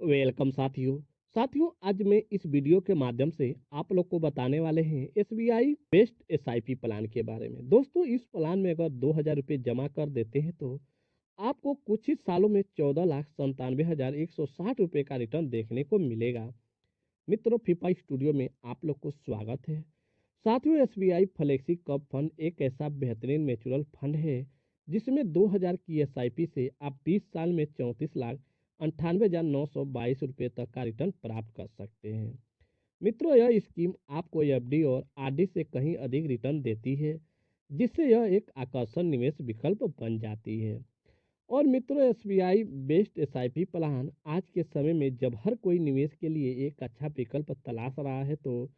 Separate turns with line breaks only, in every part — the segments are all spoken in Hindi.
वेलकम साथियों। आज मैं इस वीडियो के माध्यम से आप लोग को बताने वाले हैं एसबीआई बेस्ट एसआईपी प्लान के बारे में। दोस्तों, इस प्लान में अगर 2,000 रुपये जमा कर देते हैं तो आपको कुछ ही सालों में 14,97,160 रुपये का रिटर्न देखने को मिलेगा। मित्रों, फीफा स्टूडियो में आप लोग को स्वागत है। साथियों, एसबीआई फ्लेक्सी कप फंड एक ऐसा बेहतरीन म्यूचुअल फंड है जिसमें 2,000 की एसआईपी से आप 20 साल में 34,98,922 रुपये तक का रिटर्न प्राप्त कर सकते हैं। मित्रों, यह स्कीम आपको एफडी और आरडी से कहीं अधिक रिटर्न देती है, जिससे यह एक आकर्षक निवेश विकल्प बन जाती है। और मित्रों, एसबीआई बेस्ट एसआईपी प्लान आज के समय में जब हर कोई निवेश के लिए एक अच्छा विकल्प तलाश रहा है, तो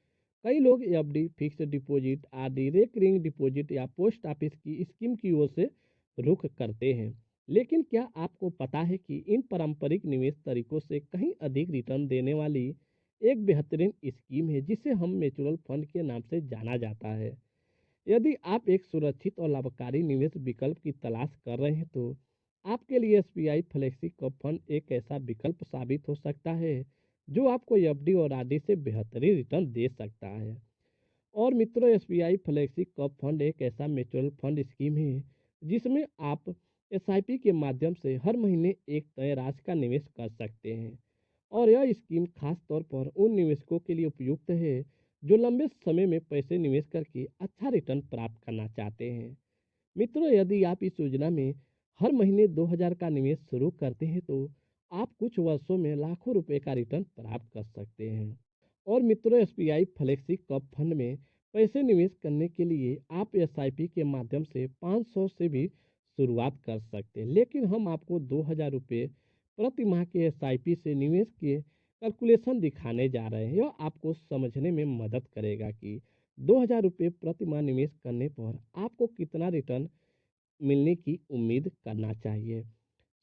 कई लोग FD, fix deposit, RD, recurring deposit या पोस्ट ऑफिस की स्कीम की ओर से रुख करते हैं। लेकिन क्या आपको पता है कि इन पारंपरिक निवेश तरीकों से कहीं अधिक रिटर्न देने वाली एक बेहतरीन स्कीम है जिसे हम म्यूचुअल फंड के नाम से जाना जाता है। यदि आप एक सुरक्षित और लाभकारी निवेश विकल्प की तलाश कर रहे हैं, तो आपके लिए एसबीआई फ्लेक्सी कप फंड एक ऐसा विकल्प साबित हो सकता है जो आपको एफडी और आरडी से बेहतरीन रिटर्न दे सकता है। और मित्रों, एसबीआई फ्लेक्सी कप फंड एक ऐसा म्यूचुअल फंड स्कीम है जिसमें आप एसआईपी के माध्यम से हर महीने एक तय राशि का निवेश कर सकते हैं। और यह स्कीम खास तौर पर उन निवेशकों के लिए उपयुक्त है जो लंबे समय में पैसे निवेश करके अच्छा रिटर्न प्राप्त करना चाहते हैं। मित्रों, यदि आप इस योजना में हर महीने 2,000 का निवेश शुरू करते हैं, तो आप कुछ वर्षों में लाखों रुपए का रिटर्न प्राप्त कर सकते हैं। और मित्रों, एसबीआई फ्लेक्सी कप फंड में पैसे निवेश करने के लिए आप एसआईपी के माध्यम से 500 से भी शुरुआत कर सकते हैं। लेकिन हम आपको 2,000 रुपये प्रति माह के एसआईपी से निवेश के कैलकुलेशन दिखाने जा रहे हैं। यह आपको समझने में मदद करेगा कि 2,000 रुपये प्रति माह निवेश करने पर आपको कितना रिटर्न मिलने की उम्मीद करना चाहिए।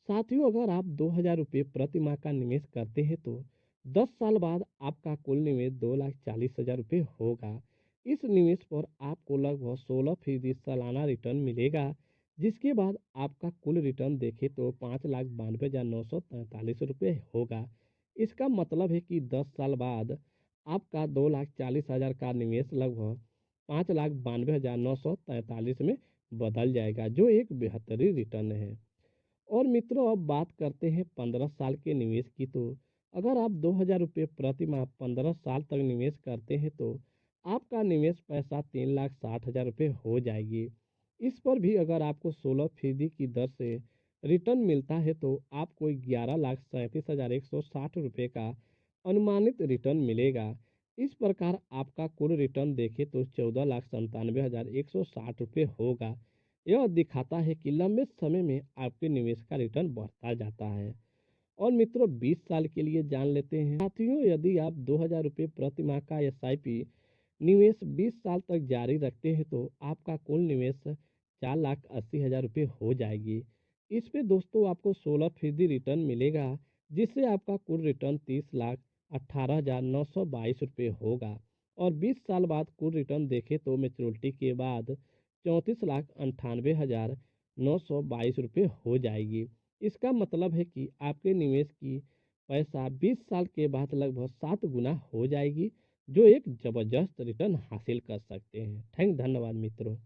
साथियों, अगर आप 2,000 रुपये प्रति माह का निवेश करते हैं, तो 10 साल बाद आपका कुल निवेश 2,40,000 रुपये होगा। इस निवेश पर आपको लगभग 16% सालाना रिटर्न मिलेगा, जिसके बाद आपका कुल रिटर्न देखें तो 5,92,943 रुपये होगा। इसका मतलब है कि 10 साल बाद आपका 2,40,000 का निवेश लगभग 5,92,943 में बदल जाएगा, जो एक बेहतरीन रिटर्न है। और मित्रों, अब बात करते हैं 15 साल के निवेश की। तो अगर आप 2,000 रुपये प्रति माह 15 साल तक निवेश करते हैं, तो आपका निवेश पैसा 3,60,000 रुपये हो जाएगी। इस पर भी अगर आपको 16% की दर से रिटर्न मिलता है, तो आपको 11,37,160 रुपये का अनुमानित रिटर्न मिलेगा। इस प्रकार आपका कुल रिटर्न देखें तो 14,97,160 रुपये होगा। यह दिखाता है कि लंबे समय में आपके निवेश का रिटर्न बढ़ता जाता है। और मित्रों, 20 साल के लिए जान लेते हैं। साथियों, यदि आप 2,000 रुपये प्रति माह का एसआईपी निवेश 20 साल तक जारी रखते हैं, तो आपका कुल निवेश 4,80,000 रुपये हो जाएगी। इस पे दोस्तों आपको 16% रिटर्न मिलेगा, जिससे आपका कुल रिटर्न 30,18,922 रुपये होगा। और 20 साल बाद कुल रिटर्न देखें तो मेच्योरिटी के बाद 34,98,922 रुपये हो जाएगी। इसका मतलब है कि आपके निवेश की पैसा 20 साल के बाद लगभग 7 गुना हो जाएगी, जो एक जबरदस्त रिटर्न हासिल कर सकते हैं। धन्यवाद मित्रों।